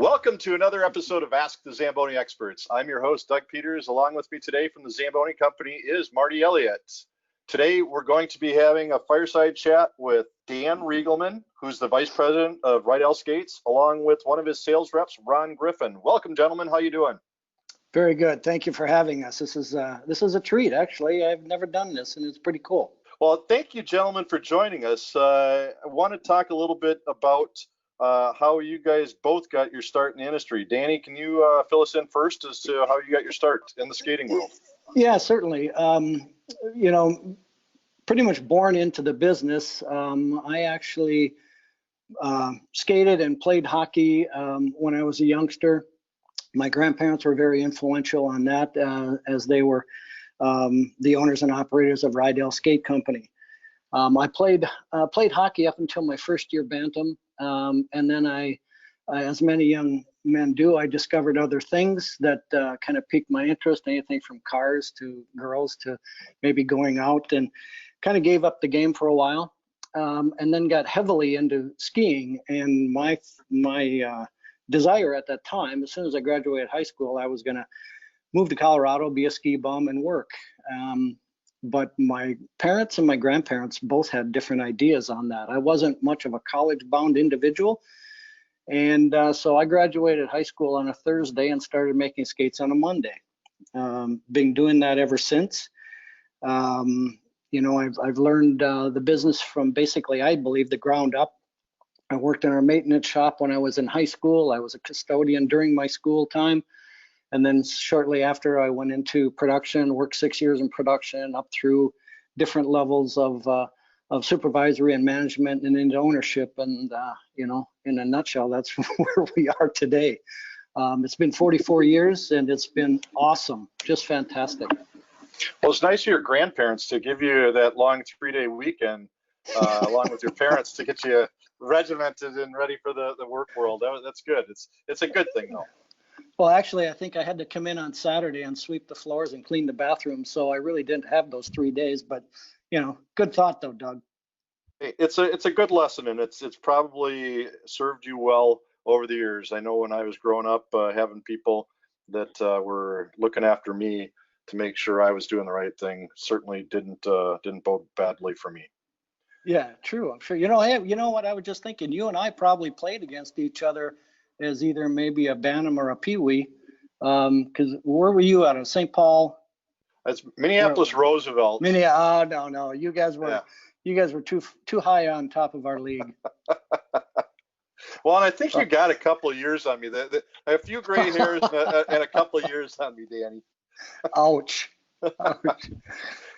Welcome to another episode of Ask the Zamboni Experts. I'm your host, Doug Peters. Along with me today from the Zamboni Company is Marty Elliott. Today, we're going to be having a fireside chat with Dan Riegelman, who's the Vice President of Riedell Skates, along with one of his sales reps, Ron Griffin. Welcome, gentlemen. How you doing? Very good. Thank you for having us. This is a treat, actually. I've never done this, and it's pretty cool. Well, thank you, gentlemen, for joining us. I want to talk a little bit about how you guys both got your start in the industry. Danny, can you fill us in first as to how you got your start in the skating world? Yeah, certainly. Pretty much born into the business. I actually skated and played hockey when I was a youngster. My grandparents were very influential on that as they were the owners and operators of Riedell Skate Company. I played hockey up until my first year bantam, and then I, as many young men do, I discovered other things that kind of piqued my interest, anything from cars to girls to maybe going out, and kind of gave up the game for a while, and then got heavily into skiing. And my desire at that time, as soon as I graduated high school, I was going to move to Colorado, be a ski bum, and work. But my parents and my grandparents both had different ideas on that. I wasn't much of a college-bound individual. And so I graduated high school on a Thursday and started making skates on a Monday. Been doing that ever since. I've learned the business from basically, I believe, the ground up. I worked in our maintenance shop when I was in high school. I was a custodian during my school time. And then shortly after, I went into production, worked 6 years in production, up through different levels of supervisory and management and into ownership. And, in a nutshell, that's where we are today. It's been 44 years, and it's been awesome, just fantastic. Well, it's nice of your grandparents to give you that long 3-day weekend along with your parents to get you regimented and ready for the work world. That's good. It's a good thing, though. Well, actually, I think I had to come in on Saturday and sweep the floors and clean the bathroom, so I really didn't have those 3 days. But, good thought, though, Doug. It's a good lesson, and it's probably served you well over the years. I know when I was growing up, having people that were looking after me to make sure I was doing the right thing certainly didn't bode badly for me. Yeah, true. I'm sure. You know what? I was just thinking. You and I probably played against each other as either maybe a bantam or a peewee. Because where were you out of? St. Paul? That's Minneapolis Roosevelt. No. You guys were too high on top of our league. Well, and I think you got a couple of years on me. A few gray hairs and a couple of years on me, Danny. Ouch.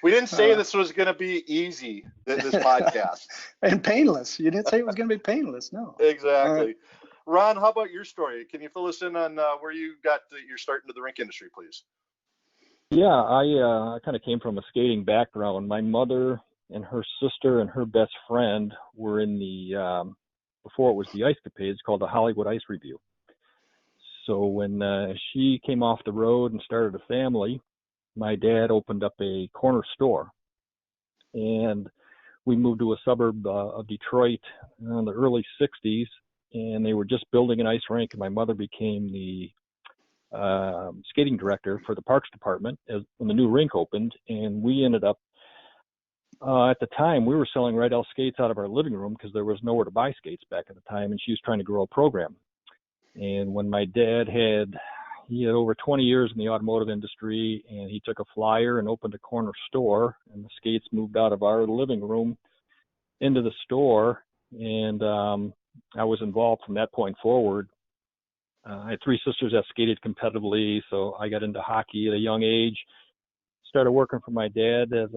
We didn't say this was going to be easy, this podcast. And painless. You didn't say it was going to be painless, no. Exactly. Ron, how about your story? Can you fill us in on where you got your start into the rink industry, please? Yeah, I kind of came from a skating background. My mother and her sister and her best friend were in the, before it was the Ice Capades, called the Hollywood Ice Review. So when she came off the road and started a family, my dad opened up a corner store. And we moved to a suburb of Detroit in the early 60s. And they were just building an ice rink, and my mother became the skating director for the parks department when the new rink opened. And we ended up, at the time, we were selling Riedell skates out of our living room because there was nowhere to buy skates back at the time, and she was trying to grow a program. And when my dad had over 20 years in the automotive industry, and he took a flyer and opened a corner store, and the skates moved out of our living room into the store. And I was involved from that point forward. I had 3 sisters that skated competitively, so I got into hockey at a young age. Started working for my dad as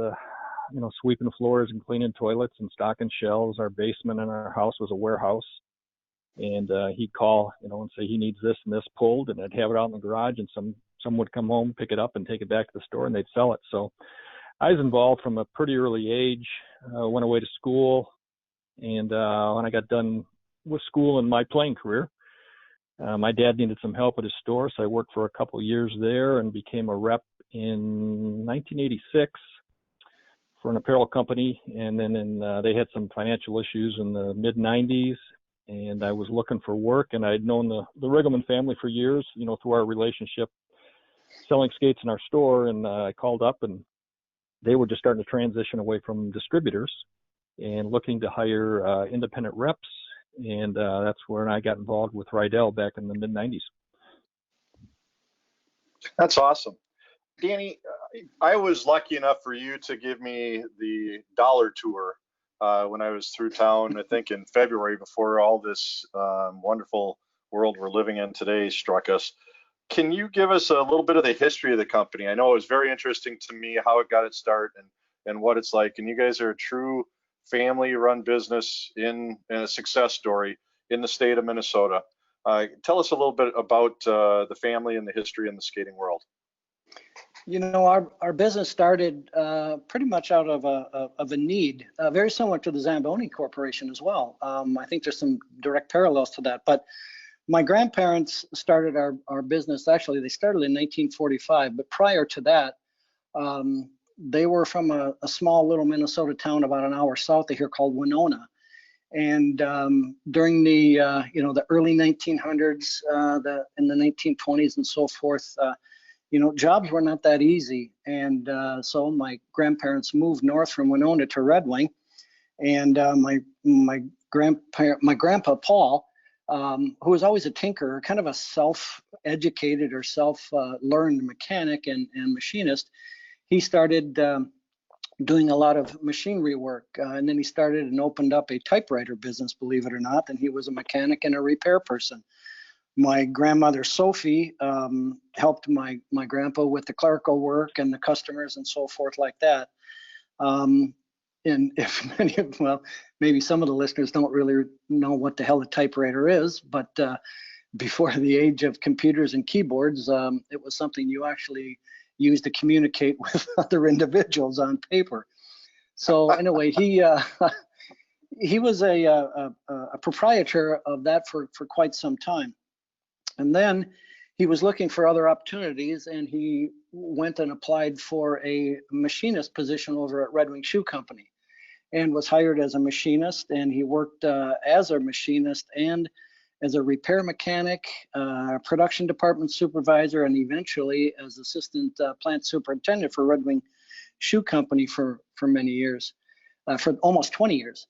sweeping floors and cleaning toilets and stocking shelves. Our basement in our house was a warehouse, and he'd call, and say he needs this and this pulled, and I'd have it out in the garage, and someone would come home, pick it up, and take it back to the store, and they'd sell it. So I was involved from a pretty early age. Went away to school, and when I got done with school and my playing career, my dad needed some help at his store, so I worked for a couple of years there and became a rep in 1986 for an apparel company. And then they had some financial issues in the mid 90s, and I was looking for work, and I'd known the Riegelman family for years, through our relationship selling skates in our store. And I called up, and they were just starting to transition away from distributors and looking to hire independent reps. And that's when I got involved with Riedell back in the mid 90s. That's awesome. Danny, I was lucky enough for you to give me the dollar tour when I was through town, I think in February, before all this wonderful world we're living in today struck us. Can you give us a little bit of the history of the company? I know it was very interesting to me how it got its start and what it's like. And you guys are a true family-run business in a success story in the state of Minnesota. Tell us a little bit about the family and the history in the skating world. Our business started pretty much out of a need, very similar to the Zamboni Corporation as well. I think there's some direct parallels to that. But my grandparents started our business. Actually, they started in 1945. But prior to that, they were from a small little Minnesota town about an hour south of here called Winona. And during the early 1900s, in the 1920s and so forth, jobs were not that easy. And so my grandparents moved north from Winona to Red Wing. And my grandpa Paul, who was always a tinkerer, kind of a self-educated or self-learned mechanic and machinist, he started doing a lot of machinery work. And then he started and opened up a typewriter business, believe it or not. And he was a mechanic and a repair person. My grandmother, Sophie, helped my grandpa with the clerical work and the customers and so forth like that. And if maybe some of the listeners don't really know what the hell a typewriter is, but before the age of computers and keyboards, it was something you actually used to communicate with other individuals on paper. So anyway, he was a proprietor of that for quite some time. And then he was looking for other opportunities, and he went and applied for a machinist position over at Red Wing Shoe Company and was hired as a machinist. And he worked as a machinist and as a repair mechanic, production department supervisor, and eventually as assistant plant superintendent for Red Wing Shoe Company for many years, for almost 20 years.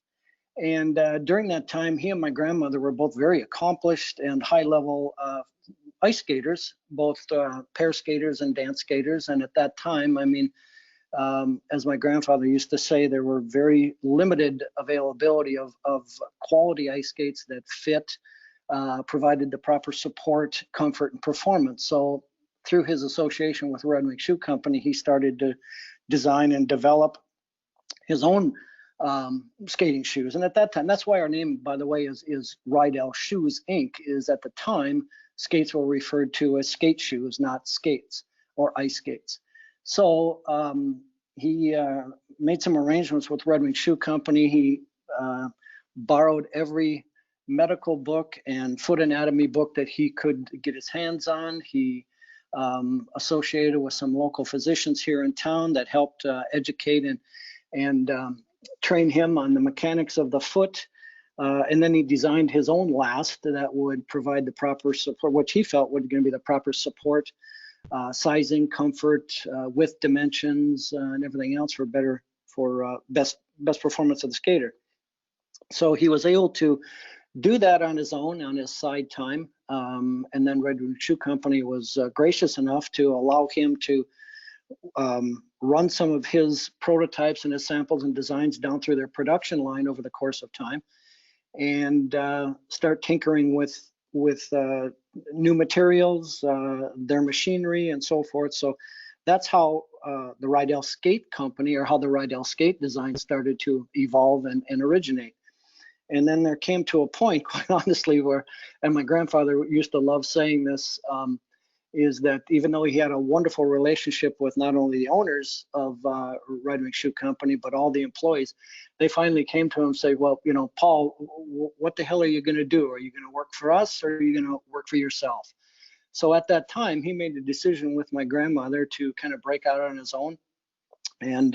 And during that time, he and my grandmother were both very accomplished and high-level ice skaters, both pair skaters and dance skaters. And at that time, as my grandfather used to say, there were very limited availability of quality ice skates that fit, provided the proper support, comfort, and performance. So through his association with Red Wing Shoe Company, he started to design and develop his own skating shoes. And at that time, that's why our name, by the way, is Riedell Shoes Inc. is at the time, skates were referred to as skate shoes, not skates or ice skates. So he made some arrangements with Red Wing Shoe Company. He borrowed every medical book and foot anatomy book that he could get his hands on. He associated with some local physicians here in town that helped educate and train him on the mechanics of the foot. And then he designed his own last that would provide the proper support, which he felt would going to be the proper support, sizing, comfort, width dimensions, and everything else for best performance of the skater. So he was able to do that on his own, on his side time. And then Red Wing Shoe Company was gracious enough to allow him to run some of his prototypes and his samples and designs down through their production line over the course of time, and start tinkering with new materials, their machinery, and so forth. So that's how the Riedell Skate Company, or how the Riedell Skate design started to evolve and originate. And then there came to a point, quite honestly, where, and my grandfather used to love saying this, is that even though he had a wonderful relationship with not only the owners of Red Wing Shoe Company, but all the employees, they finally came to him and say, well, Paul, what the hell are you going to do? Are you going to work for us, or are you going to work for yourself? So at that time, he made the decision with my grandmother to kind of break out on his own and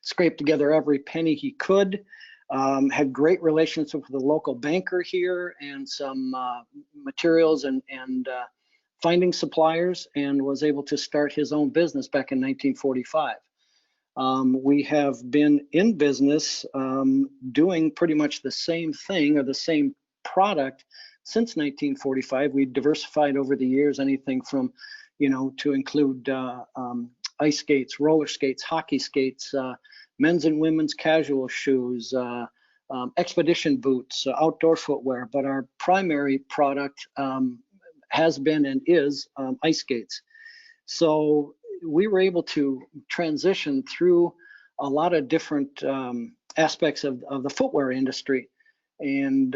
scrape together every penny he could. Had great relationship with the local banker here and some materials and finding suppliers, and was able to start his own business back in 1945. We have been in business doing pretty much the same thing or the same product since 1945. We diversified over the years, anything from, to include ice skates, roller skates, hockey skates, men's and women's casual shoes, expedition boots, outdoor footwear. But our primary product has been and is ice skates. So we were able to transition through a lot of different aspects of the footwear industry, and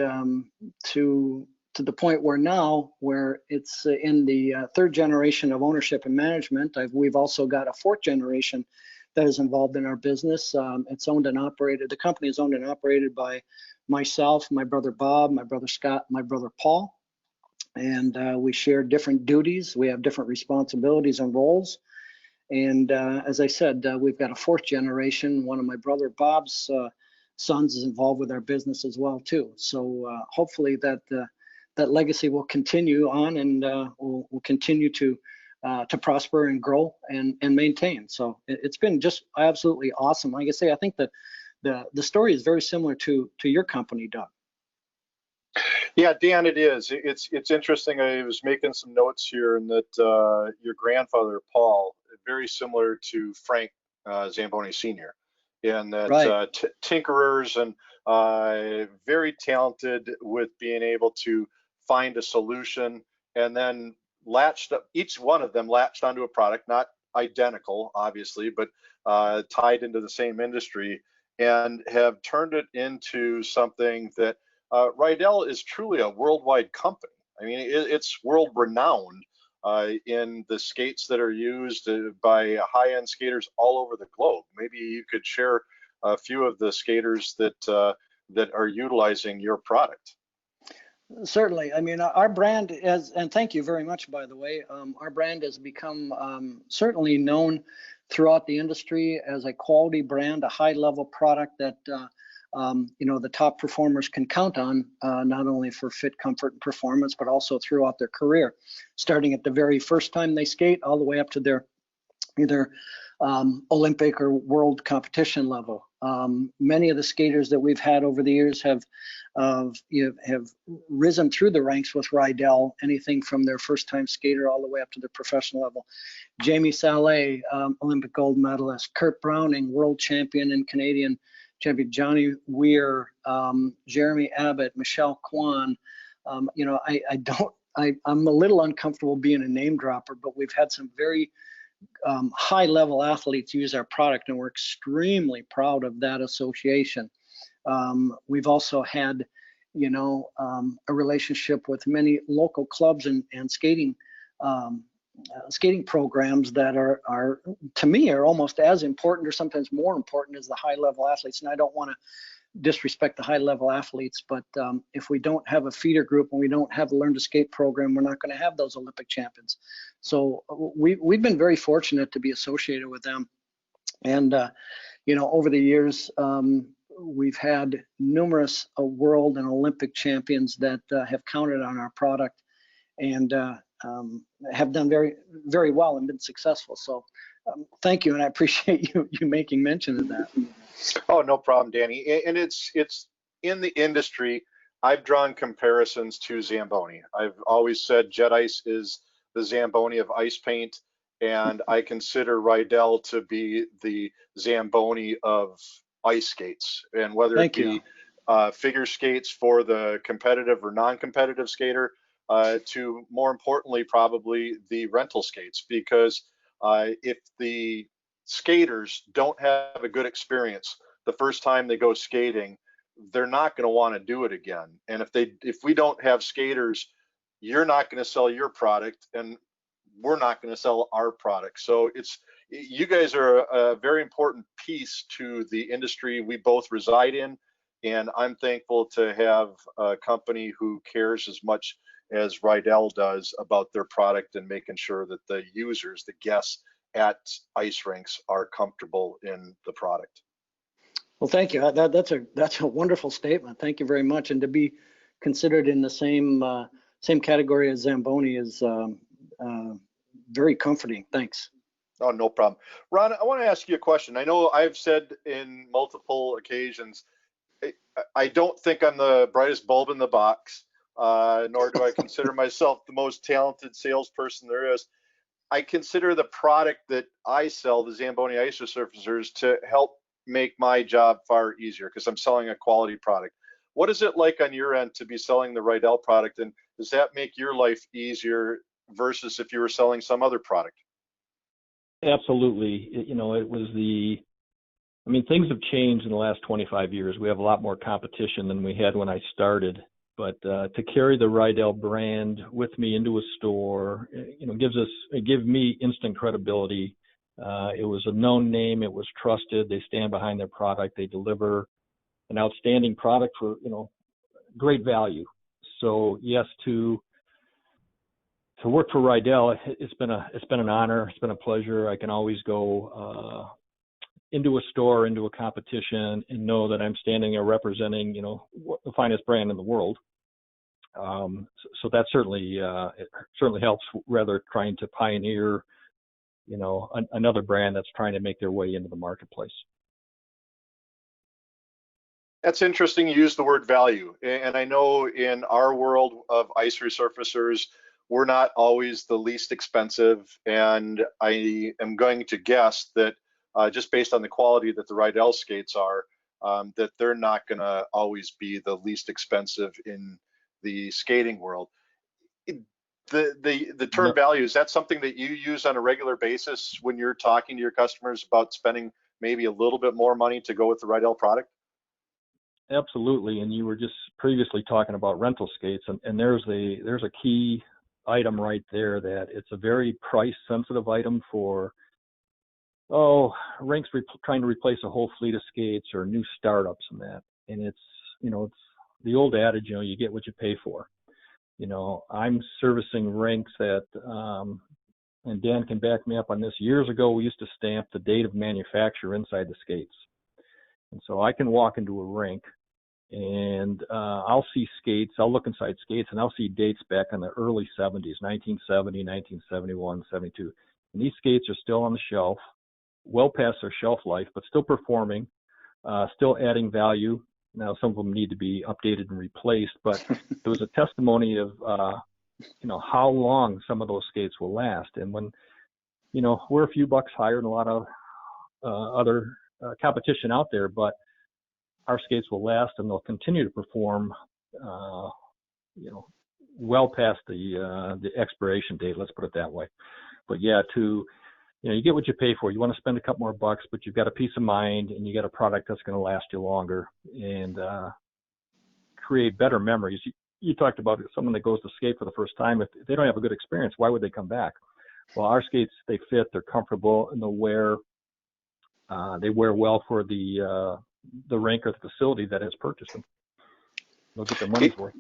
to the point where now, where it's in the third generation of ownership and management. We've also got a fourth generation that is involved in our business. It's owned and operated. The company is owned and operated by myself, my brother Bob, my brother Scott, my brother Paul, and we share different duties. We have different responsibilities and roles. And as I said, we've got a fourth generation. One of my brother Bob's sons is involved with our business as well too. So hopefully that legacy will continue on, and will continue to prosper and grow and maintain. So it's been just absolutely awesome. Like I say, I think that the story is very similar to your company, Doug. Yeah, Dan, it is. It's interesting. I was making some notes here, and that your grandfather Paul, very similar to Frank Zamboni Sr., and that Right. Tinkerers, and very talented with being able to find a solution, and then latched up. Each one of them latched onto a product, not identical, obviously, but tied into the same industry, and have turned it into something that Riedell is truly a worldwide company. I mean, it's world renowned in the skates that are used by high-end skaters all over the globe. Maybe you could share a few of the skaters that are utilizing your product. Certainly. I mean, our brand is, and thank you very much, by the way, our brand has become certainly known throughout the industry as a quality brand, a high-level product that the top performers can count on, not only for fit, comfort, and performance, but also throughout their career, starting at the very first time they skate all the way up to their either Olympic or world competition level. Many of the skaters that we've had over the years have risen through the ranks with Riedell, anything from their first-time skater all the way up to their professional level. Jamie Salé, Olympic gold medalist. Kurt Browning, world champion and Canadian champion. Johnny Weir, Jeremy Abbott, Michelle Kwan. I'm a little uncomfortable being a name dropper, but we've had some very high-level athletes use our product, and we're extremely proud of that association. We've also had, a relationship with many local clubs and skating programs that are to me are almost as important, or sometimes more important, as the high-level athletes. And I don't want to disrespect the high-level athletes, but if we don't have a feeder group and we don't have a learn to skate program, we're not going to have those Olympic champions. So we've been very fortunate to be associated with them. And over the years, we've had numerous world and Olympic champions that have counted on our product, and have done very, very well and been successful. So thank you, and I appreciate you making mention of that. Oh, no problem, Danny. And it's in the industry. I've drawn comparisons to Zamboni. I've always said Jet Ice is the Zamboni of ice paint, and I consider Riedell to be the Zamboni of ice skates. And whether it be figure skates for the competitive or non-competitive skater, to more importantly probably the rental skates, because if the skaters don't have a good experience the first time they go skating, they're not going to want to do it again. And if we don't have skaters, you're not going to sell your product, and we're not going to sell our product. So you guys are a very important piece to the industry we both reside in, and I'm thankful to have a company who cares as much as Riedell does about their product and making sure that the users, the guests at ice rinks, are comfortable in the product. Well, thank you. That's a wonderful statement. Thank you very much. And to be considered in the same category as Zamboni is very comforting. Thanks. Oh, no problem. Ron, I want to ask you a question. I know I've said in multiple occasions, I don't think I'm the brightest bulb in the box, nor do I consider myself the most talented salesperson there is. I consider the product that I sell, the Zamboni ice resurfacers, to help make my job far easier because I'm selling a quality product. What is it like on your end to be selling the Riedell product, and does that make your life easier versus if you were selling some other product? Absolutely. Things have changed in the last 25 years. We have a lot more competition than we had when I started. But to carry the Riedell brand with me into a store, it gives me instant credibility. It was a known name. It was trusted. They stand behind their product. They deliver an outstanding product for, great value. So yes, to work for Riedell, it's been an honor. It's been a pleasure. I can always go into a store, into a competition, and know that I'm standing there representing, the finest brand in the world. So that certainly it certainly helps, rather trying to pioneer, another brand that's trying to make their way into the marketplace. That's interesting. You use the word value, and I know in our world of ice resurfacers, we're not always the least expensive, and I am going to guess that just based on the quality that the Riedell skates are, that they're not going to always be the least expensive in the skating world. The term value, is that something that you use on a regular basis when you're talking to your customers about spending maybe a little bit more money to go with the Riedell product? Absolutely. And you were just previously talking about rental skates, and there's a key item right there, that it's a very price sensitive item for rinks trying to replace a whole fleet of skates or new startups and that. And it's the old adage, you get what you pay for. I'm servicing rinks that, and Dan can back me up on this, years ago we used to stamp the date of manufacture inside the skates. And so I can walk into a rink and I'll see skates, I'll look inside skates, and I'll see dates back in the early 70s, 1970, 1971, 72. And these skates are still on the shelf, well past their shelf life, but still performing, still adding value. Now, some of them need to be updated and replaced, but there was a testimony of, how long some of those skates will last. And when, we're a few bucks higher than a lot of other competition out there, but our skates will last and they'll continue to perform, well past the expiration date, let's put it that way. But yeah, you get what you pay for. You want to spend a couple more bucks, but you've got a peace of mind and you got a product that's going to last you longer and create better memories. You talked about someone that goes to skate for the first time. If they don't have a good experience, why would they come back? Well, our skates, they fit, they're comfortable, and they wear well for the rink or the facility that has purchased them. They'll get their money's worth.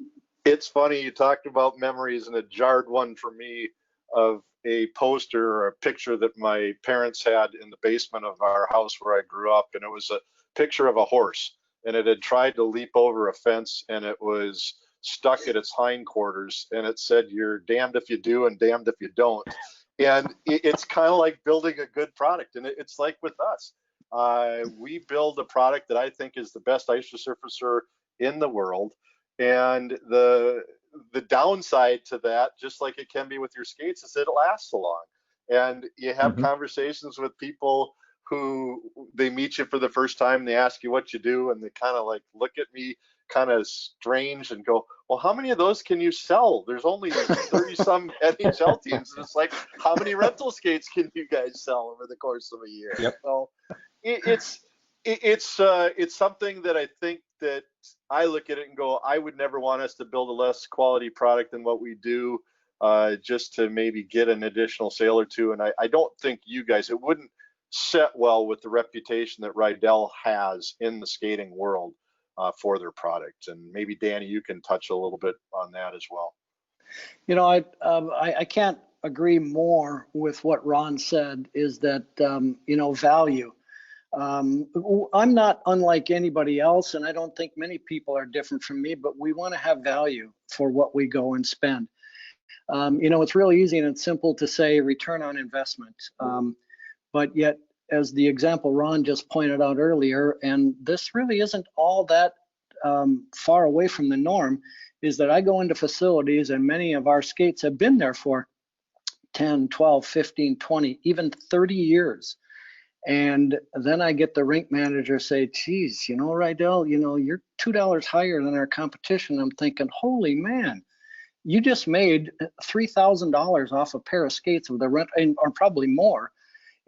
It's funny, you talked about memories, and it jarred one for me of a poster or a picture that my parents had in the basement of our house where I grew up, and it was a picture of a horse, and it had tried to leap over a fence, and it was stuck at its hindquarters, and it said, "You're damned if you do and damned if you don't." And it's kind of like building a good product, and it's like with us. We build a product that I think is the best ice resurfacer in the world, and the downside to that, just like it can be with your skates, is that it lasts so long. And you have conversations with people who they meet you for the first time, they ask you what you do, and they kind of like look at me kind of strange and go, "Well, how many of those can you sell? There's only 30 some NHL teams." And it's like, how many rental skates can you guys sell over the course of a year? Yep. So it's something that I think that I look at it and go, I would never want us to build a less quality product than what we do, just to maybe get an additional sale or two. And I don't think you guys, it wouldn't set well with the reputation that Riedell has in the skating world for their product. And maybe Danny, you can touch a little bit on that as well. I can't agree more with what Ron said, is that, value. I'm not unlike anybody else, and I don't think many people are different from me, but we want to have value for what we go and spend. It's really easy and it's simple to say return on investment, but yet, as the example Ron just pointed out earlier, and this really isn't all that far away from the norm, is that I go into facilities and many of our skates have been there for 10, 12, 15, 20, even 30 years. And then I get the rink manager say, geez, Riedell, you're $2 higher than our competition. I'm thinking, holy man, you just made $3,000 off a pair of skates with the rent, or probably more,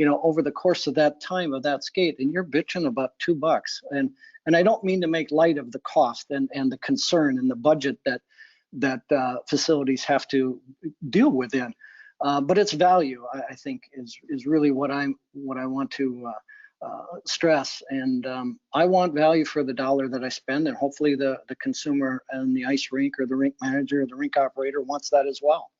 over the course of that time of that skate, and you're bitching about $2. And I don't mean to make light of the cost and the concern and the budget that facilities have to deal within. But its value, I think, is really what I want to stress. And I want value for the dollar that I spend, and hopefully the consumer and the ice rink or the rink manager or the rink operator wants that as well.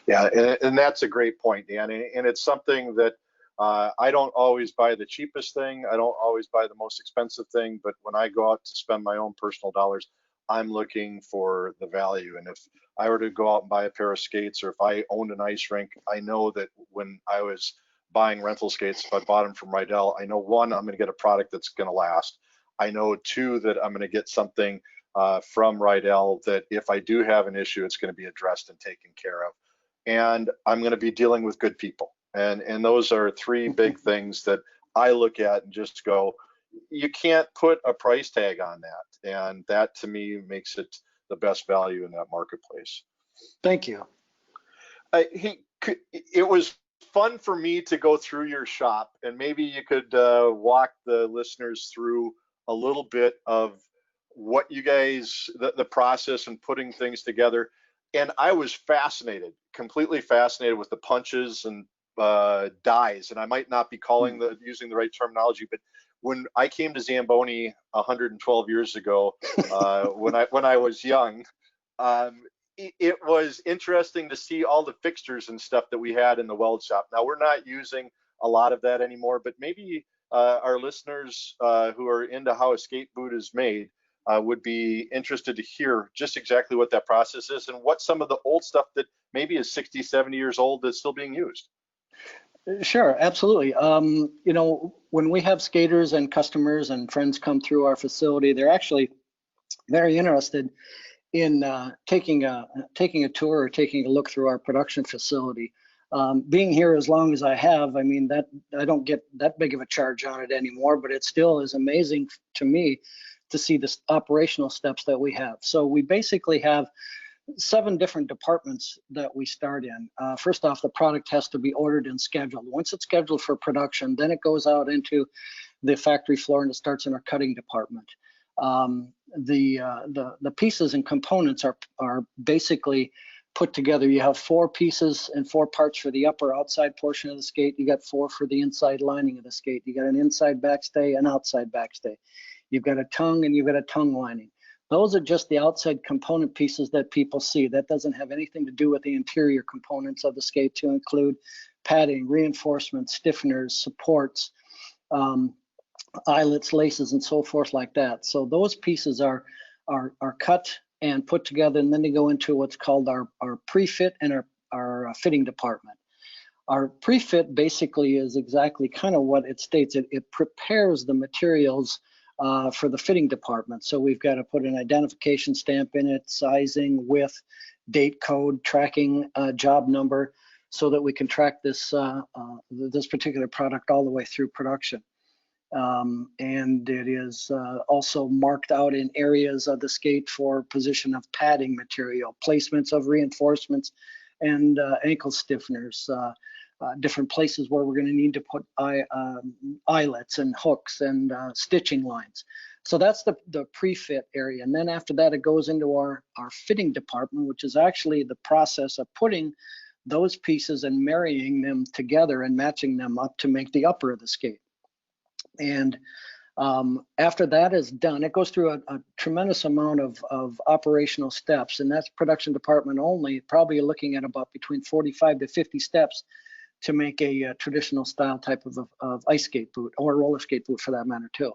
Yeah, and that's a great point, Dan. And it's something that I don't always buy the cheapest thing. I don't always buy the most expensive thing. But when I go out to spend my own personal dollars, I'm looking for the value. And if I were to go out and buy a pair of skates, or if I owned an ice rink, I know that when I was buying rental skates, if I bought them from Riedell, I know, one, I'm going to get a product that's going to last. I know, two, that I'm going to get something from Riedell that if I do have an issue, it's going to be addressed and taken care of. And I'm going to be dealing with good people. And those are three big things that I look at and just go, you can't put a price tag on that. And that, to me, makes it the best value in that marketplace. Thank you. It was fun for me to go through your shop, and maybe you could walk the listeners through a little bit of what you guys, the process in putting things together. And I was fascinated, completely fascinated with the punches and dies. And I might not be using the right terminology, but when I came to Zamboni 112 years ago, when I was young, it was interesting to see all the fixtures and stuff that we had in the weld shop. Now, we're not using a lot of that anymore, but maybe our listeners who are into how a skate boot is made would be interested to hear just exactly what that process is and what some of the old stuff that maybe is 60, 70 years old that's still being used. Sure, absolutely. When we have skaters and customers and friends come through our facility, they're actually very interested in taking a tour or taking a look through our production facility. Being here as long as I have, I mean, that I don't get that big of a charge on it anymore, but it still is amazing to me to see the operational steps that we have. So we basically have 7 different departments that we start in. First off, the product has to be ordered and scheduled. Once it's scheduled for production, then it goes out into the factory floor and it starts in our cutting department. The pieces and components are basically put together. You have 4 pieces and 4 parts for the upper outside portion of the skate. You got 4 for the inside lining of the skate. You got an inside backstay, an outside backstay. You've got a tongue and you've got a tongue lining. Those are just the outside component pieces that people see. That doesn't have anything to do with the interior components of the skate, to include padding, reinforcements, stiffeners, supports, eyelets, laces, and so forth like that. So those pieces are cut and put together, and then they go into what's called our pre-fit and our fitting department. Our pre-fit basically is exactly kind of what it states. It prepares the materials for the fitting department. So we've got to put an identification stamp in it, sizing, width, date code, tracking job number, so that we can track this particular product all the way through production. And it is also marked out in areas of the skate for position of padding material, placements of reinforcements and ankle stiffeners, different places where we're going to need to put eyelets and hooks and stitching lines. So that's the pre-fit area. And then after that, it goes into our fitting department, which is actually the process of putting those pieces and marrying them together and matching them up to make the upper of the skate. And after that is done, it goes through a tremendous amount of operational steps, and that's production department only, probably looking at about between 45 to 50 steps to make a traditional style type of ice skate boot, or roller skate boot for that matter too.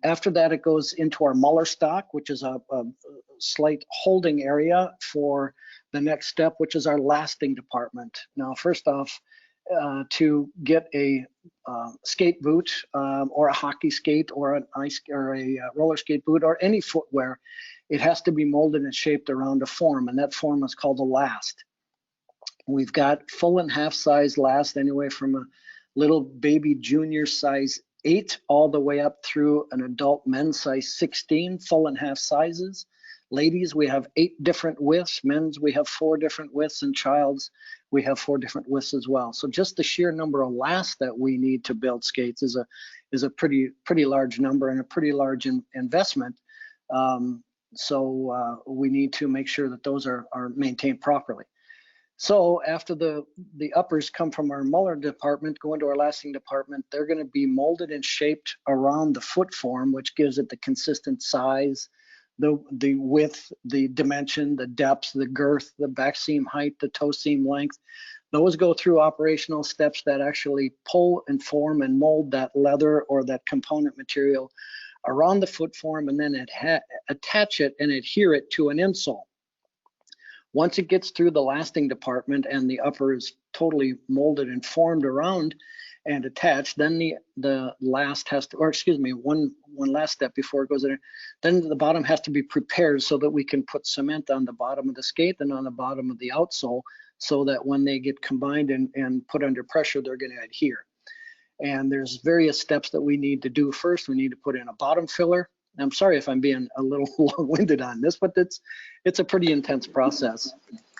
After that, it goes into our muller stock, which is a slight holding area for the next step, which is our lasting department. Now, first off, to get a skate boot or a hockey skate or an ice or a roller skate boot or any footwear, it has to be molded and shaped around a form, and that form is called a last. We've got full and half size last, anyway from a little baby junior size 8 all the way up through an adult men's size 16, full and half sizes. Ladies, we have 8 different widths. Men's, we have 4 different widths, and child's, we have 4 different widths as well. So just the sheer number of lasts that we need to build skates is a pretty large number and a pretty large investment. So we need to make sure that those are maintained properly. So after the uppers come from our muller department, go into our lasting department, they're going to be molded and shaped around the foot form, which gives it the consistent size, the width, the dimension, the depth, the girth, the back seam height, the toe seam length. Those go through operational steps that actually pull and form and mold that leather or that component material around the foot form, and then attach it and adhere it to an insole. Once it gets through the lasting department and the upper is totally molded and formed around and attached, then the last has to, or excuse me, one last step before it goes in, then the bottom has to be prepared so that we can put cement on the bottom of the skate and on the bottom of the outsole, so that when they get combined and put under pressure, they're going to adhere. And there's various steps that we need to do. First, we need to put in a bottom filler. I'm sorry if I'm being a little long-winded on this, but it's a pretty intense process.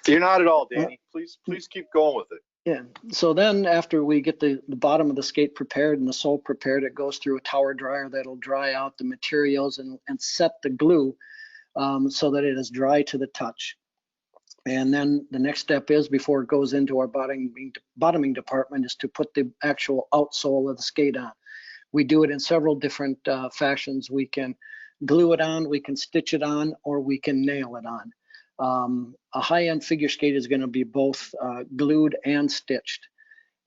You're not at all, Danny. Please keep going with it. Yeah. So then after we get the bottom of the skate prepared and the sole prepared, it goes through a tower dryer that'll dry out the materials and set the glue so that it is dry to the touch. And then the next step is, before it goes into our bottoming department, is to put the actual outsole of the skate on. We do it in several different fashions. We can glue it on, we can stitch it on, or we can nail it on. A high-end figure skate is going to be both glued and stitched.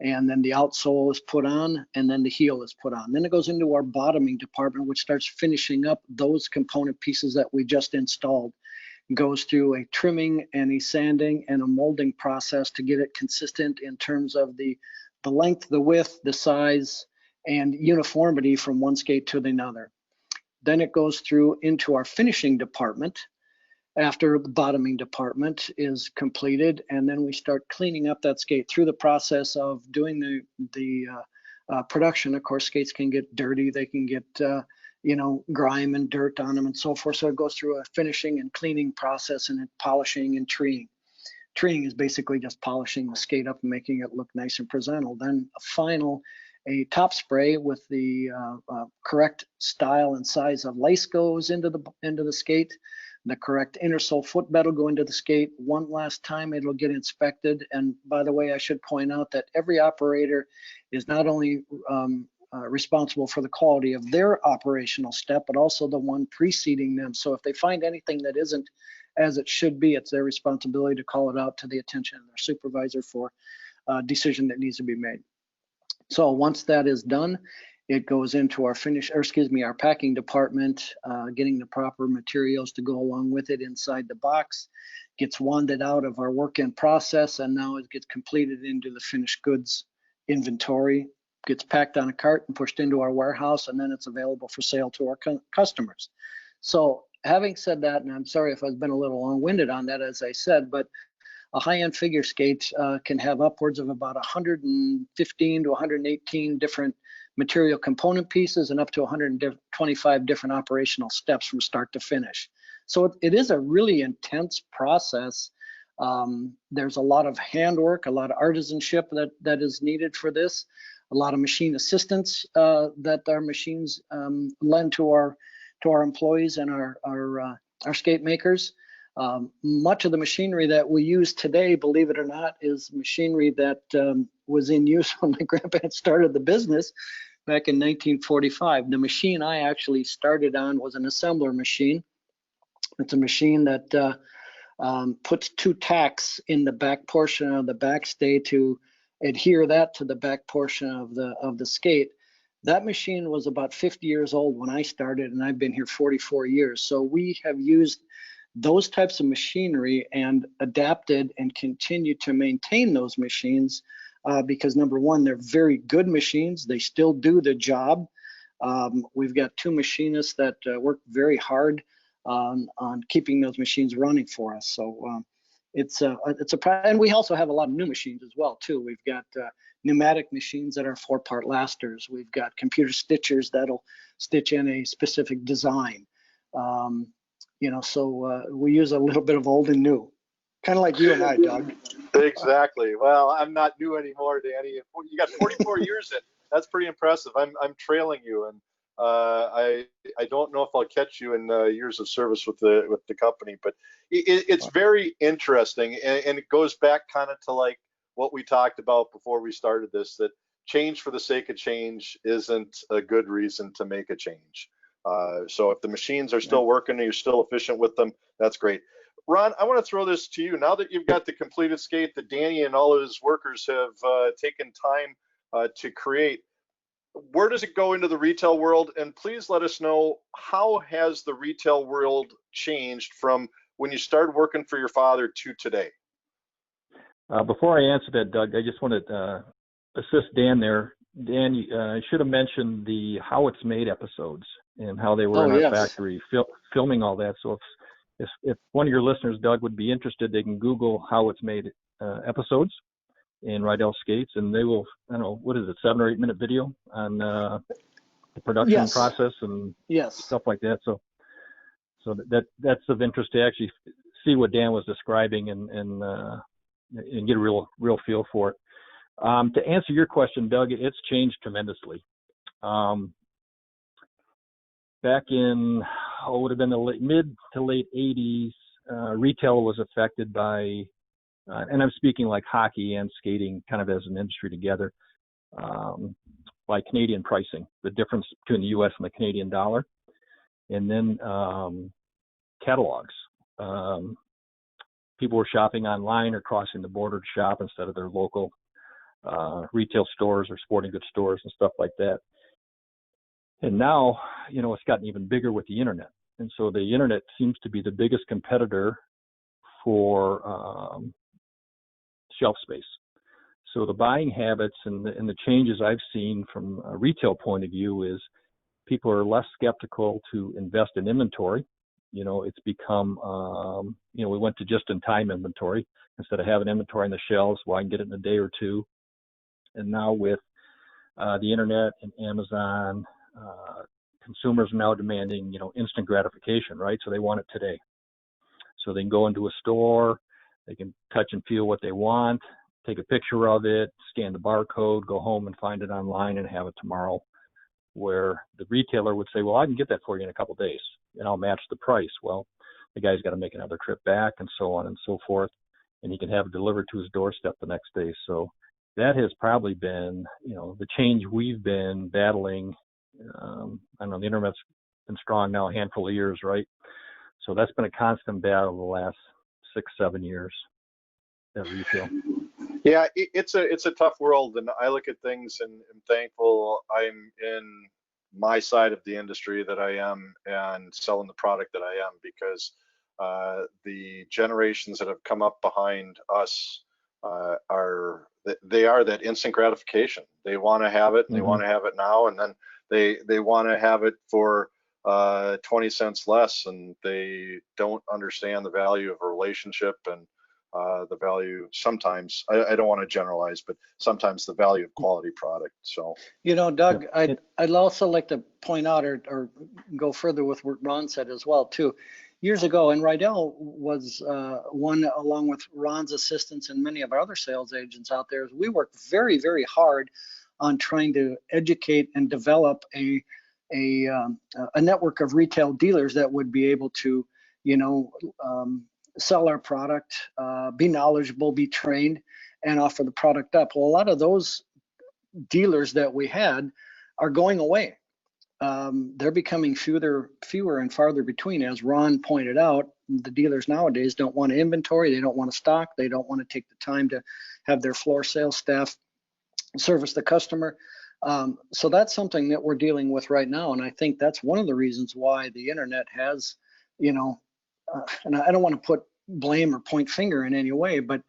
And then the outsole is put on, and then the heel is put on. Then it goes into our bottoming department, which starts finishing up those component pieces that we just installed. It goes through a trimming and a sanding and a molding process to get it consistent in terms of the length, the width, the size, and uniformity from one skate to another. Then it goes through into our finishing department after the bottoming department is completed, and then we start cleaning up that skate through the process of doing the production. Of course, skates can get dirty, they can get grime and dirt on them and so forth. So it goes through a finishing and cleaning process, and then polishing and treeing. Treeing is basically just polishing the skate up and making it look nice and presentable. Then a top spray with the correct style and size of lace goes into the skate. The correct intersole foot bed will go into the skate. One last time, it'll get inspected. And by the way, I should point out that every operator is not only responsible for the quality of their operational step, but also the one preceding them. So if they find anything that isn't as it should be, it's their responsibility to call it out to the attention of their supervisor for a decision that needs to be made. So once that is done, it goes into our our packing department, getting the proper materials to go along with it inside the box, gets wanded out of our work-in process, and now it gets completed into the finished goods inventory, gets packed on a cart and pushed into our warehouse, and then it's available for sale to our customers. So having said that, and I'm sorry if I've been a little long-winded on that, as I said, but a high-end figure skate can have upwards of about 115 to 118 different material component pieces and up to 125 different operational steps from start to finish. So it is a really intense process. There's a lot of handwork, a lot of artisanship that is needed for this, a lot of machine assistance that our machines lend to our employees and our skate makers. Much of the machinery that we use today, believe it or not, is machinery that was in use when my grandparents started the business back in 1945. The machine I actually started on was an assembler machine. It's a machine that puts 2 tacks in the back portion of the backstay to adhere that to the back portion of the skate. That machine was about 50 years old when I started, and I've been here 44 years. So we have used those types of machinery and adapted and continue to maintain those machines because number one, they're very good machines. They still do the job. We've got 2 machinists that work very hard on keeping those machines running for us. So and we also have a lot of new machines as well too. We've got pneumatic machines that are 4-part lasters. We've got computer stitchers that'll stitch in a specific design. So we use a little bit of old and new, kind of like you and I, Doug. Exactly. Well, I'm not new anymore, Danny. You got 44 years in. That's pretty impressive. I'm trailing you, and I don't know if I'll catch you in years of service with the company, but it's very interesting, and it goes back kind of to like what we talked about before we started this, that change for the sake of change isn't a good reason to make a change. So if the machines are still working and you're still efficient with them, that's great. Ron, I want to throw this to you. Now that you've got the completed skate that Danny and all of his workers have taken time to create, where does it go into the retail world? And please let us know, how has the retail world changed from when you started working for your father to today? Before I answer that, Doug, I just want to assist Dan there. Dan, I should have mentioned the How It's Made episodes and how they were in our factory filming all that. So if one of your listeners, Doug, would be interested, they can Google How It's Made episodes in Riedell Skates, and they will, I don't know, what is it, 7 or 8 minute video on the production process and stuff like that. So that's of interest to actually see what Dan was describing and get a real feel for it. To answer your question, Doug, it's changed tremendously. Back in, it would have been the mid to late 80s, retail was affected by, and I'm speaking like hockey and skating kind of as an industry together, by Canadian pricing, the difference between the US and the Canadian dollar. And then catalogs. People were shopping online or crossing the border to shop instead of their local retail stores or sporting goods stores and stuff like that. And now, it's gotten even bigger with the internet. And so the internet seems to be the biggest competitor for shelf space. So the buying habits and the changes I've seen from a retail point of view is people are less skeptical to invest in inventory. It's become, we went to just-in-time inventory instead of having inventory on the shelves. Well, I can get it in a day or two. And now with the internet and Amazon, consumers are now demanding, instant gratification, right? So they want it today. So they can go into a store, they can touch and feel what they want, take a picture of it, scan the barcode, go home and find it online and have it tomorrow. Where the retailer would say, well, I can get that for you in a couple of days and I'll match the price. Well, the guy's got to make another trip back and so on and so forth, and he can have it delivered to his doorstep the next day. So that has probably been, the change we've been battling. I know the internet's been strong now a handful of years, right? So that's been a constant battle the last 6-7 years at retail. Yeah, it's a tough world, and I look at things and am thankful I'm in my side of the industry that I am and selling the product that I am, because the generations that have come up behind us are that instant gratification. They want to have it, and they want to have it now, and then they want to have it for 20 cents less, and they don't understand the value of a relationship and the value sometimes, I don't want to generalize, but sometimes the value of quality product. So, Doug, I'd also like to point out or go further with what Ron said as well too. Years ago, and Riedell was one, along with Ron's assistants and many of our other sales agents out there, we worked very, very hard on trying to educate and develop a network of retail dealers that would be able to, sell our product, be knowledgeable, be trained, and offer the product up. Well, a lot of those dealers that we had are going away. They're becoming fewer and farther between. As Ron pointed out, the dealers nowadays don't want to inventory, they don't want to stock, they don't want to take the time to have their floor sales staff service the customer. So that's something that we're dealing with right now, and I think that's one of the reasons why the internet has, and I don't want to put blame or point finger in any way, but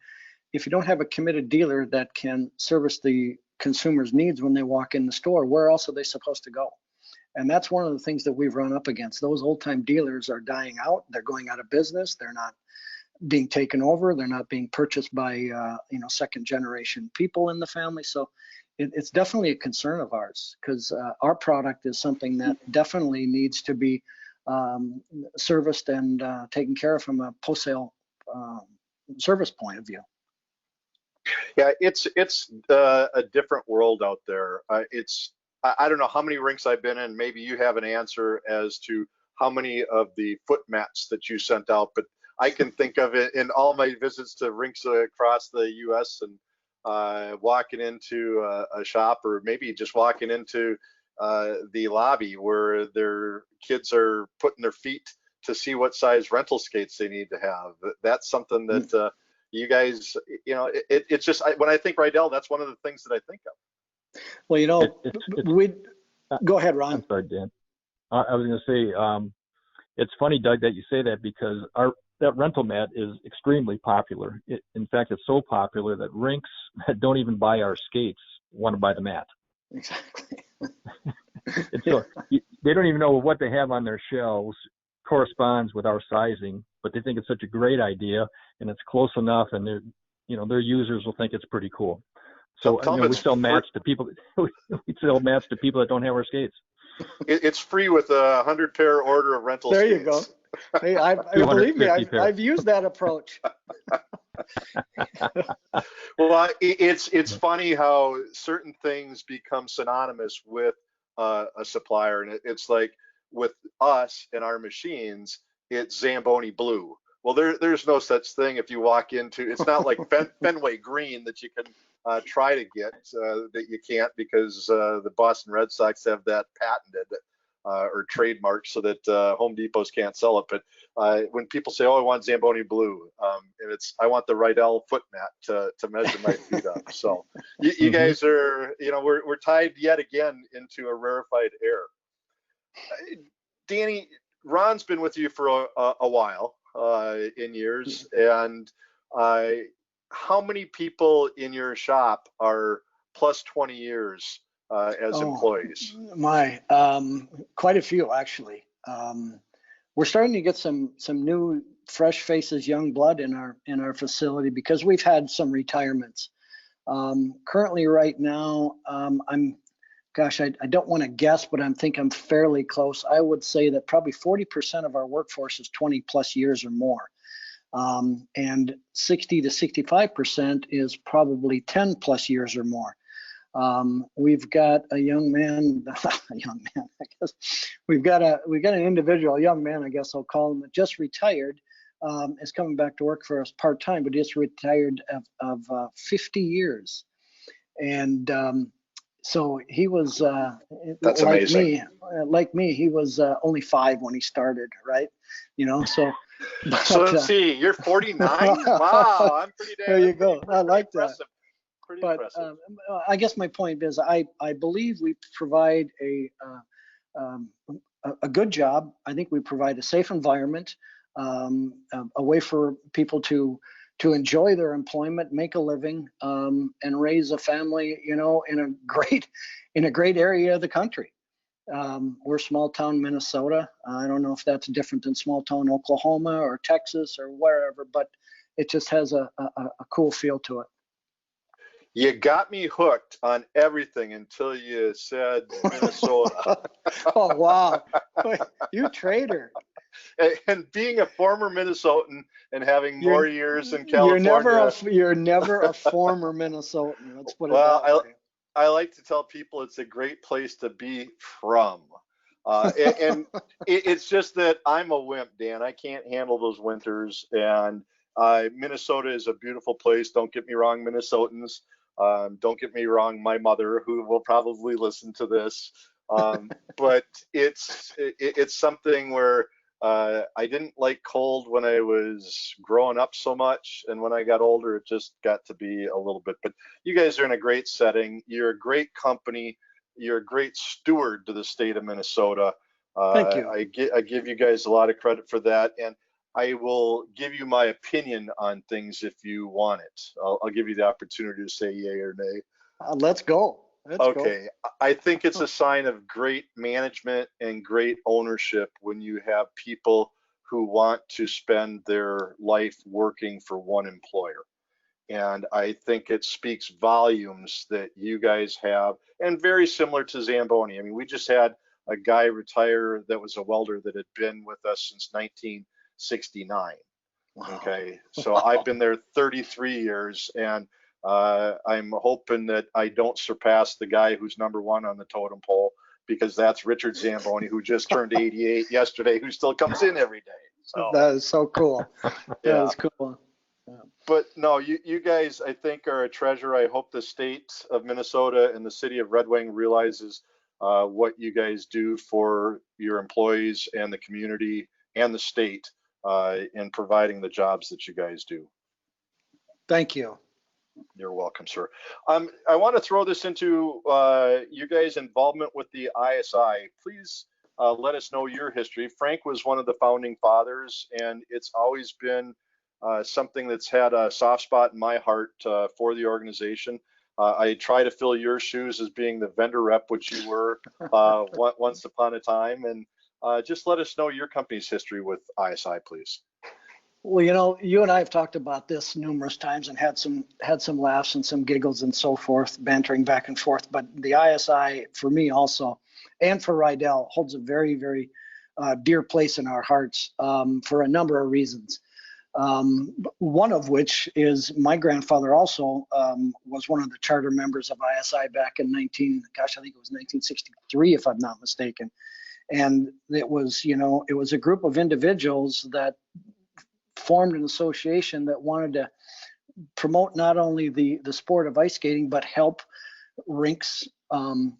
if you don't have a committed dealer that can service the consumer's needs when they walk in the store, where else are they supposed to go? And that's one of the things that we've run up against. Those old-time dealers are dying out. They're going out of business. They're not being taken over. They're not being purchased by second-generation people in the family. So it's definitely a concern of ours, because our product is something that definitely needs to be serviced and taken care of from a post-sale service point of view. Yeah, it's a different world out there. I don't know how many rinks I've been in. Maybe you have an answer as to how many of the foot mats that you sent out, but I can think of it in all my visits to rinks across the U.S. and walking into a shop, or maybe just walking into the lobby where their kids are putting their feet to see what size rental skates they need to have. That's something that you guys, it's just, when I think Riedell, that's one of the things that I think of. Well, go ahead, Ron. I'm sorry, Dan. I was going to say, it's funny, Doug, that you say that, because that rental mat is extremely popular. In fact, it's so popular that rinks that don't even buy our skates want to buy the mat. Exactly. And so they don't even know what they have on their shelves corresponds with our sizing, but they think it's such a great idea, and it's close enough, and their users will think it's pretty cool. So we sell mats to people. We sell mats to people that don't have our skates. It's free with a 100-pair order of rental there skates. You go. Hey, I believe me, I've used that approach. Well, it's funny how certain things become synonymous with a supplier, and it's like with us and our machines, it's Zamboni blue. Well, there's no such thing. If you walk into, it's not like Fenway green that you can try to get that you can't, because the Boston Red Sox have that patented or trademarked so that Home Depots can't sell it. But when people say, "Oh, I want Zamboni blue," and I want the Riedell foot mat to measure my feet up. So you guys are, we're tied yet again into a rarefied air. Danny, Ron's been with you for a while, in years, and how many people in your shop are plus 20 years as employees? Quite a few, actually. We're starting to get some new fresh faces, young blood in our facility, because we've had some retirements. Currently right now, I don't want to guess, but I think I'm fairly close. I would say that probably 40% of our workforce is 20 plus years or more. And 60 to 65% is probably 10 plus years or more. We've got a young man, I guess. We've got an individual, a young man, I guess I'll call him, that just retired, is coming back to work for us part-time, but just retired of 50 years. And so he was, that's like amazing. Me, he was only 5 when he started, right? So. So let's see, you're 49? Wow, I'm pretty damn. There you go. I like impressive. that. Pretty But impressive. I guess my point is, I believe we provide a good job. I think we provide a safe environment, a way for people to enjoy their employment, make a living, and raise a family, in a great area of the country. We're small town Minnesota. I don't know if that's different than small town Oklahoma or Texas or wherever, but it just has a cool feel to it. You got me hooked on everything until you said Minnesota. Oh, wow. You trader. And being a former Minnesotan and having more years in California. You're never a former Minnesotan. Let's put it that way. I like to tell people it's a great place to be from. And it's just that I'm a wimp, Dan. I can't handle those winters. And Minnesota is a beautiful place. Don't get me wrong, Minnesotans. Don't get me wrong, my mother, who will probably listen to this. But it's something where I didn't like cold when I was growing up so much, and when I got older, it just got to be a little bit. But you guys are in a great setting. You're a great company. You're a great steward to the state of Minnesota. Thank you. I give you guys a lot of credit for that, and I will give you my opinion on things if you want it. I'll give you the opportunity to say yay or nay. Let's go. Okay, I think it's a sign of great management and great ownership when you have people who want to spend their life working for one employer. And I think it speaks volumes that you guys have, and very similar to Zamboni. I mean, we just had a guy retire that was a welder that had been with us since 1969. Okay, so I've been there 33 years, and I'm hoping that I don't surpass the guy who's #1 on the totem pole, because that's Richard Zamboni, who just turned 88 yesterday, who still comes in every day. So that is so cool. That is cool. Yeah. But no, you guys, I think, are a treasure. I hope the state of Minnesota and the city of Red Wing realizes what you guys do for your employees and the community and the state in providing the jobs that you guys do. Thank you. You're welcome, sir. I want to throw this into you guys' involvement with the ISI. Please let us know your history. Frank was one of the founding fathers, and it's always been something that's had a soft spot in my heart for the organization. I try to fill your shoes as being the vendor rep, which you were once upon a time. And just let us know your company's history with ISI, please. Well, you know, you and I have talked about this numerous times and had some laughs and some giggles and so forth, bantering back and forth. But the ISI, for me also, and for Riedell, holds a very, very dear place in our hearts for a number of reasons. One of which is my grandfather also was one of the charter members of ISI back in I think it was 1963, if I'm not mistaken. And it was, you know, it was a group of individuals that formed an association that wanted to promote not only the sport of ice skating, but help rinks, you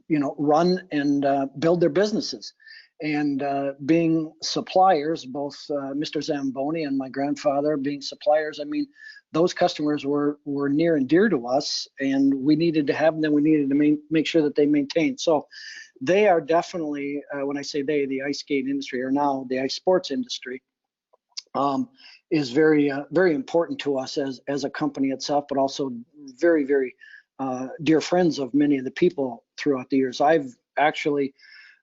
know, run and build their businesses. And being suppliers, both Mr. Zamboni and my grandfather being suppliers, I mean, those customers were near and dear to us, and we needed to have them. We needed to make sure that they maintained. So they are definitely, when I say they, the ice skate industry, or now the ice sports industry, is very, very important to us as a company itself, but also very, very dear friends of many of the people throughout the years. I've actually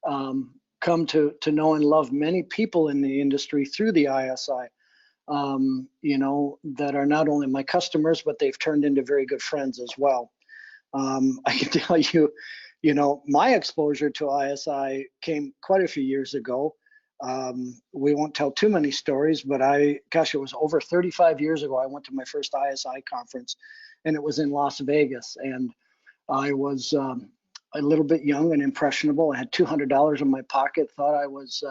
come to know and love many people in the industry through the ISI, you know, that are not only my customers, but they've turned into very good friends as well. I can tell you, you know, my exposure to ISI came quite a few years ago. We won't tell too many stories, but it was over 35 years ago, I went to my first ISI conference, and it was in Las Vegas. And I was a little bit young and impressionable. I had $200 in my pocket, thought I was,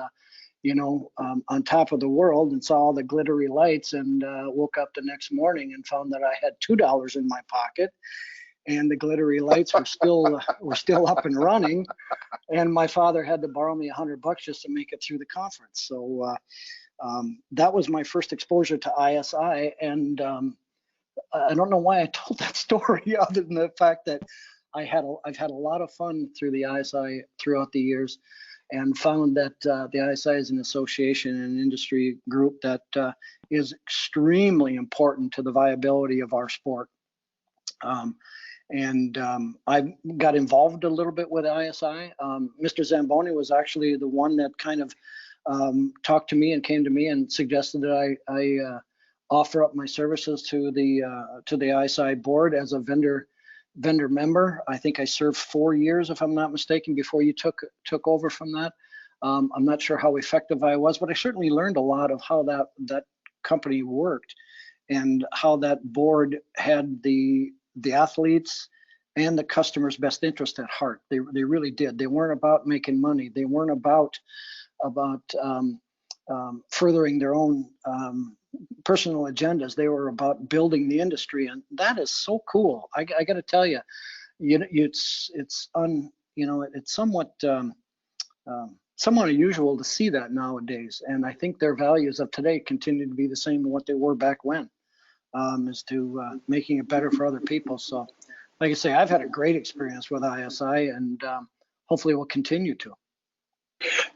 you know, on top of the world, and saw all the glittery lights, and woke up the next morning and found that I had $2 in my pocket, and the glittery lights were still up and running. And my father had to borrow me $100 just to make it through the conference. So that was my first exposure to ISI. And I don't know why I told that story, other than the fact that I've had a lot of fun through the ISI throughout the years, and found that the ISI is an association and industry group that is extremely important to the viability of our sport. I got involved a little bit with ISI. Mr. Zamboni was actually the one that kind of talked to me and came to me and suggested that I offer up my services to the ISI board as a vendor member. I think I served 4 years, if I'm not mistaken, before you took over from that. I'm not sure how effective I was, but I certainly learned a lot of how that company worked, and how that board had the athletes and the customer's best interest at heart. They really did. They weren't about making money. They weren't about furthering their own personal agendas. They were about building the industry, and that is so cool. I got to tell you, it's somewhat somewhat unusual to see that nowadays. And I think their values of today continue to be the same as what they were back when, as to making it better for other people. So like I say, I've had a great experience with ISI, and hopefully we'll continue to.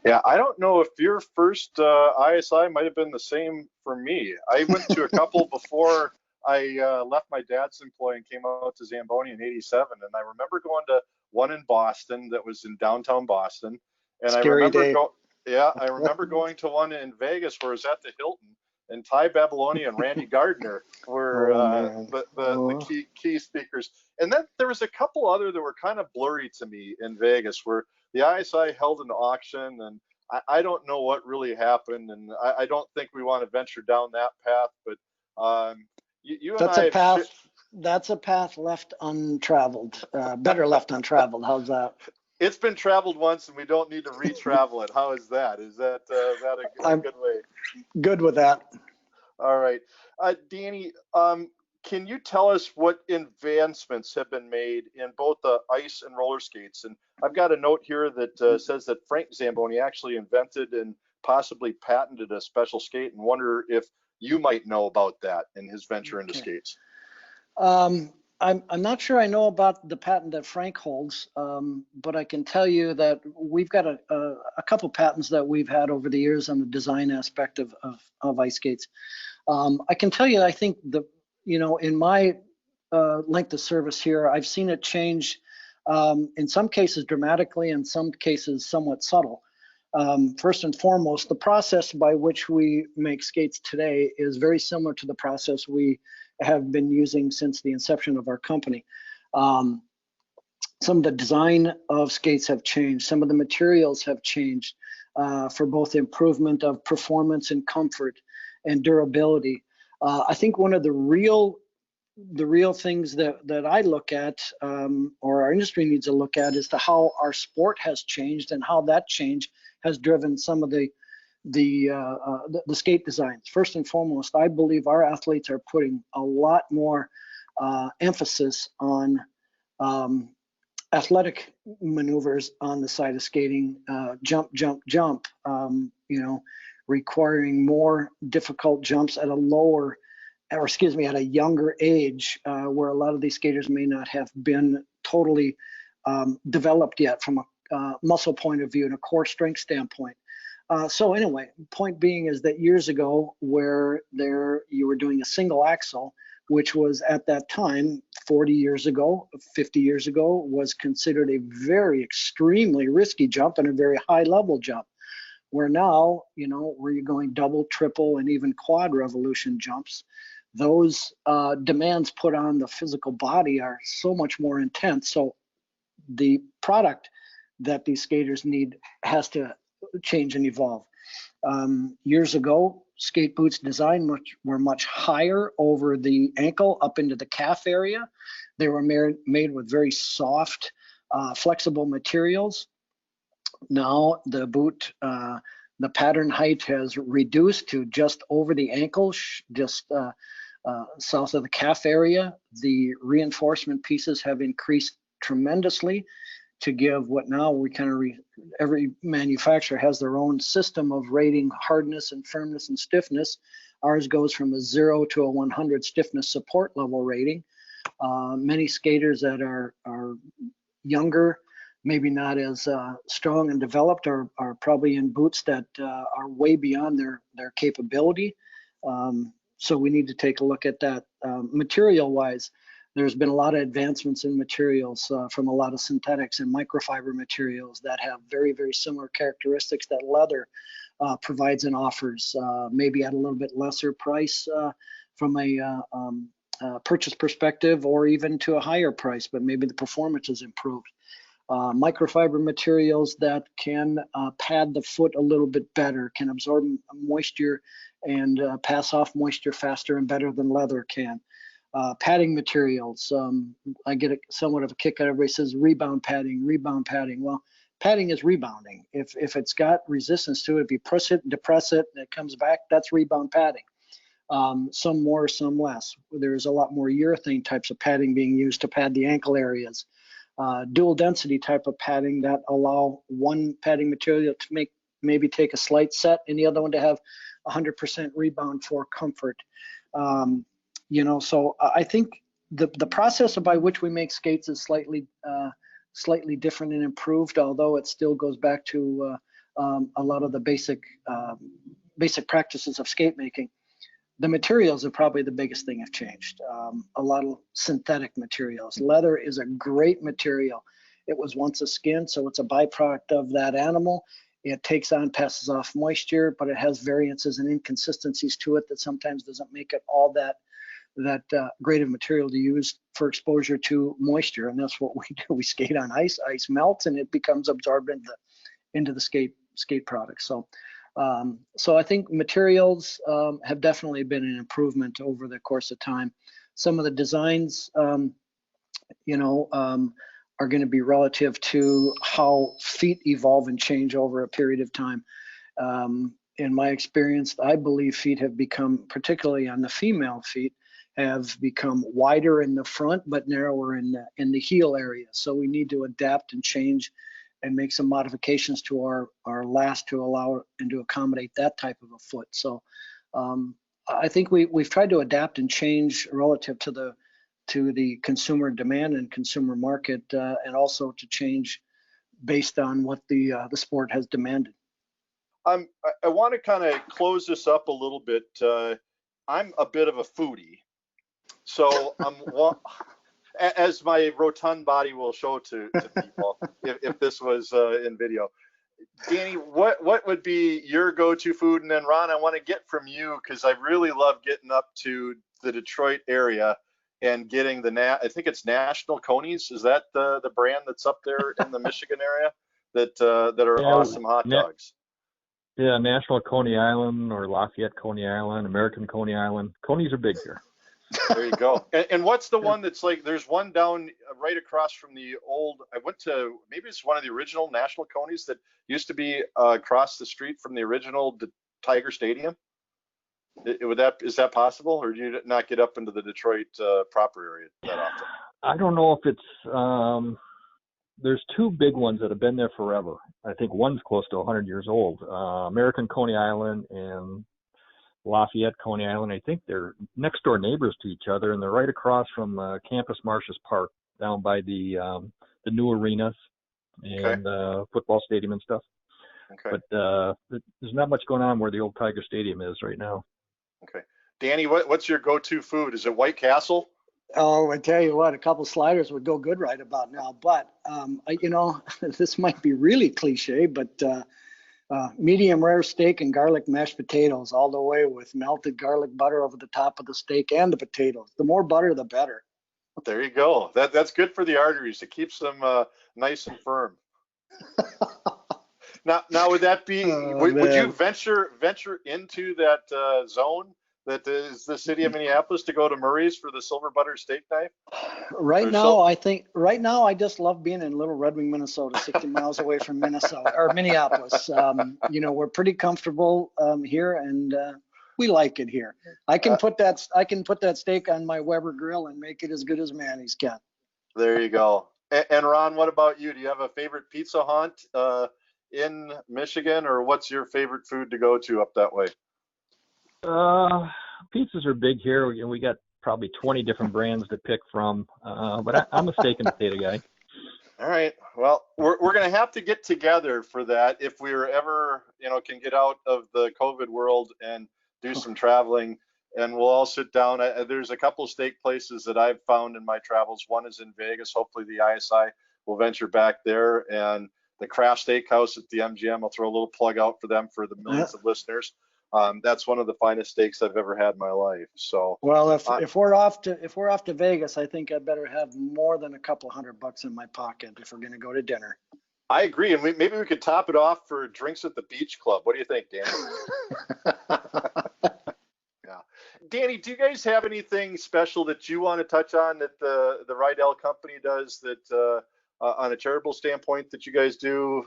Yeah, I don't know if your first ISI might have been the same for me. I went to a couple before I left my dad's employ and came out to Zamboni in '87, and I remember going to one in Boston that was in downtown Boston, and Scary day. I remember going to one in Vegas where it was at the Hilton, and Ty Babyloni and Randy Gardner were the key speakers. And then there was a couple other that were kind of blurry to me in Vegas, where the ISI held an auction, and I don't know what really happened, and I don't think we want to venture down that path. But you and I that's a path left untraveled. Better left untraveled. How's that? It's been traveled once, and we don't need to re-travel it. How is that? Is that a good way? Good with that. All right, Danny. Can you tell us what advancements have been made in both the ice and roller skates? And I've got a note here that says that Frank Zamboni actually invented and possibly patented a special skate, and wonder if you might know about that in his venture into skates. I'm not sure I know about the patent that Frank holds, but I can tell you that we've got a couple patents that we've had over the years on the design aspect of ice skates. I can tell you, I think in my length of service here, I've seen it change in some cases dramatically, in some cases somewhat subtle. First and foremost, the process by which we make skates today is very similar to the process we have been using since the inception of our company. Some of the design of skates have changed. Some of the materials have changed for both improvement of performance and comfort and durability. I think one of the real things that I look at, or our industry needs to look at, is to how our sport has changed and how that change has driven some of the skate designs. First and foremost, I believe our athletes are putting a lot more emphasis on athletic maneuvers on the side of skating, jump, requiring more difficult jumps at a younger age, where a lot of these skaters may not have been totally developed yet from a muscle point of view and a core strength standpoint. So anyway, point being is that years ago, where you were doing a single axle, which was at that time, 40 years ago, 50 years ago, was considered a very extremely risky jump and a very high level jump. Where now, where you're going double, triple, and even quad revolution jumps, those demands put on the physical body are so much more intense. So the product that these skaters need has to change and evolve. Years ago, skate boots design were much higher over the ankle up into the calf area. They were made with very soft, flexible materials. Now the boot, the pattern height has reduced to just over the ankle, just south of the calf area. The reinforcement pieces have increased tremendously to give what now we kind of every manufacturer has their own system of rating hardness and firmness and stiffness. Ours goes from a 0 to a 100 stiffness support level rating. Many skaters that are younger, maybe not as strong and developed, are probably in boots that are way beyond their capability. So we need to take a look at that. Material-wise, there's been a lot of advancements in materials from a lot of synthetics and microfiber materials that have very, very similar characteristics that leather provides and offers, maybe at a little bit lesser price from a purchase perspective, or even to a higher price, but maybe the performance is improved. Microfiber materials that can pad the foot a little bit better, can absorb moisture and pass off moisture faster and better than leather can. Padding materials, I get somewhat of a kick out of everybody says rebound padding. Well, padding is rebounding. If it's got resistance to it, if you press it and depress it and it comes back, that's rebound padding. Some more, some less. There's a lot more urethane types of padding being used to pad the ankle areas. Dual density type of padding that allow one padding material to make maybe take a slight set, and the other one to have 100% rebound for comfort. So I think the process by which we make skates is slightly different and improved, although it still goes back to a lot of the basic practices of skate making. The materials are probably the biggest thing have changed. A lot of synthetic materials. Leather is a great material. It was once a skin, so it's a byproduct of that animal. It passes off moisture, but it has variances and inconsistencies to it that sometimes doesn't make it all that great of material to use for exposure to moisture. And that's what we do. We skate on ice. Ice melts and it becomes absorbed into the skate product. So I think materials have definitely been an improvement over the course of time. Some of the designs, are going to be relative to how feet evolve and change over a period of time. In my experience, I believe feet have become, particularly on the female feet, have become wider in the front but narrower in the heel area. So we need to adapt and change and make some modifications to our last to allow and to accommodate that type of a foot. So I think we've tried to adapt and change relative to the consumer demand and consumer market, and also to change based on what the sport has demanded. I want to kind of close this up a little bit. I'm a bit of a foodie, so as my rotund body will show to people, if this was in video. Danny, what would be your go-to food? And then Ron, I want to get from you, because I really love getting up to the Detroit area and getting I think it's National Conies. Is that the brand that's up there in the Michigan area that are awesome hot dogs? Yeah, National Coney Island or Lafayette Coney Island, American Coney Island. Conies are big here. There you go. And what's the one that's like, there's one down right across from the old, I went to, maybe it's one of the original National Conies that used to be across the street from the original Tiger Stadium. Is that possible, or do you not get up into the Detroit proper area that often? I don't know if it's, there's two big ones that have been there forever. I think one's close to 100 years old, American Coney Island and Lafayette Coney Island. I think they're next door neighbors to each other, and they're right across from Campus Martius Park, down by the new arenas and football stadium and stuff. Okay. But there's not much going on where the old Tiger Stadium is right now. Okay. Danny, what's your go-to food? Is it White Castle? Oh, I tell you what, a couple sliders would go good right about now. But this might be really cliche, but medium rare steak and garlic mashed potatoes all the way with melted garlic butter over the top of the steak and the potatoes. The more butter, the better. There you go. That's good for the arteries. It keeps them nice and firm. Now, would that be? Would you venture into that zone that is the city of Minneapolis to go to Murray's for the silver butter steak knife? Right now, I just love being in Little Red Wing, Minnesota, 60 miles away from Minneapolis. We're pretty comfortable here, and we like it here. I can put that steak on my Weber grill and make it as good as Manny's can. There you go. And Ron, what about you? Do you have a favorite pizza haunt in Michigan, or what's your favorite food to go to up that way? Pizzas are big here. We got probably 20 different brands to pick from, but I'm a steak and potato guy. All right. Well, we're going to have to get together for that if we're ever, can get out of the COVID world and do some traveling, and we'll all sit down. There's a couple of steak places that I've found in my travels. One is in Vegas. Hopefully the ISI will venture back there, and the Craft Steakhouse at the MGM. I'll throw a little plug out for them for the millions of listeners. That's one of the finest steaks I've ever had in my life. So, well, if we're off to Vegas, I think I better have more than a couple $100 in my pocket if we're going to go to dinner. I agree, and maybe we could top it off for drinks at the beach club. What do you think, Danny? Yeah, Danny, do you guys have anything special that you want to touch on that the Riedell Company does that? On a charitable standpoint that you guys do,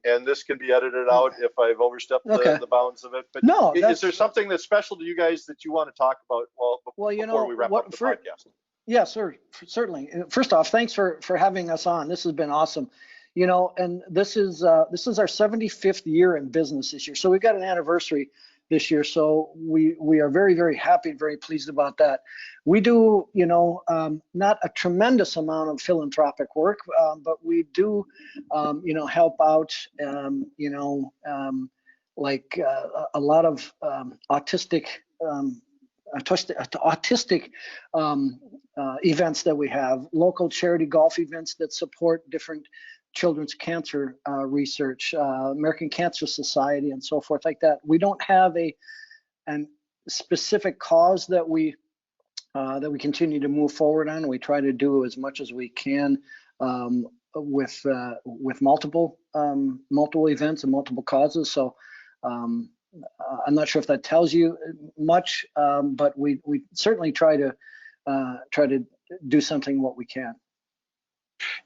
and this can be edited out if I've overstepped the bounds of it. But no, is there something that's special to you guys that you want to talk about before we wrap up the podcast? Yeah, sir, certainly. First off, thanks for having us on. This has been awesome. And this is our 75th year in business this year. So we've got an anniversary this year. So we are very, very happy and very pleased about that. We do, not a tremendous amount of philanthropic work, but we do, help out, like a lot of autistic events that we have, local charity golf events that support different children's cancer research, American Cancer Society, and so forth like that. We don't have a specific cause that we continue to move forward on. We try to do as much as we can with multiple events and multiple causes. So I'm not sure if that tells you much, but we certainly try to do something what we can.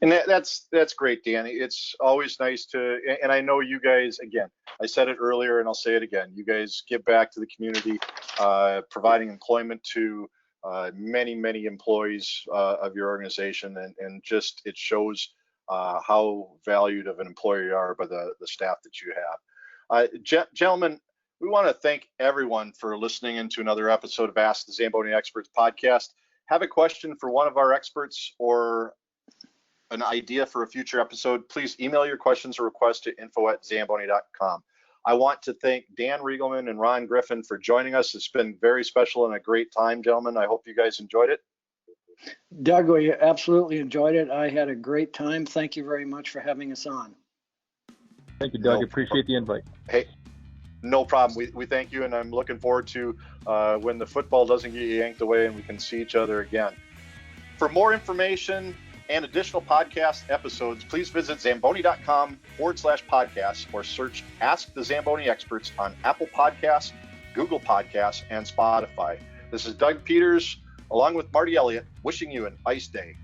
And that's great, Dan. It's always nice to, and I know you guys, again, I said it earlier and I'll say it again, you guys give back to the community, providing employment to many, many employees of your organization, and just it shows how valued of an employer you are by the staff that you have. Gentlemen, we want to thank everyone for listening into another episode of Ask the Zamboni Experts podcast. Have a question for one of our experts or an idea for a future episode, please email your questions or requests to info@zamboni.com. I want to thank Dan Riegelman and Ron Griffin for joining us. It's been very special and a great time, gentlemen. I hope you guys enjoyed it. Doug, we absolutely enjoyed it. I had a great time. Thank you very much for having us on. Thank you, Doug. Appreciate the invite. Hey, no problem. We thank you, and I'm looking forward to when the football doesn't get yanked away and we can see each other again. For more information and additional podcast episodes, please visit zamboni.com/podcasts or search Ask the Zamboni Experts on Apple Podcasts, Google Podcasts, and Spotify. This is Doug Peters, along with Marty Elliott, wishing you an ice day.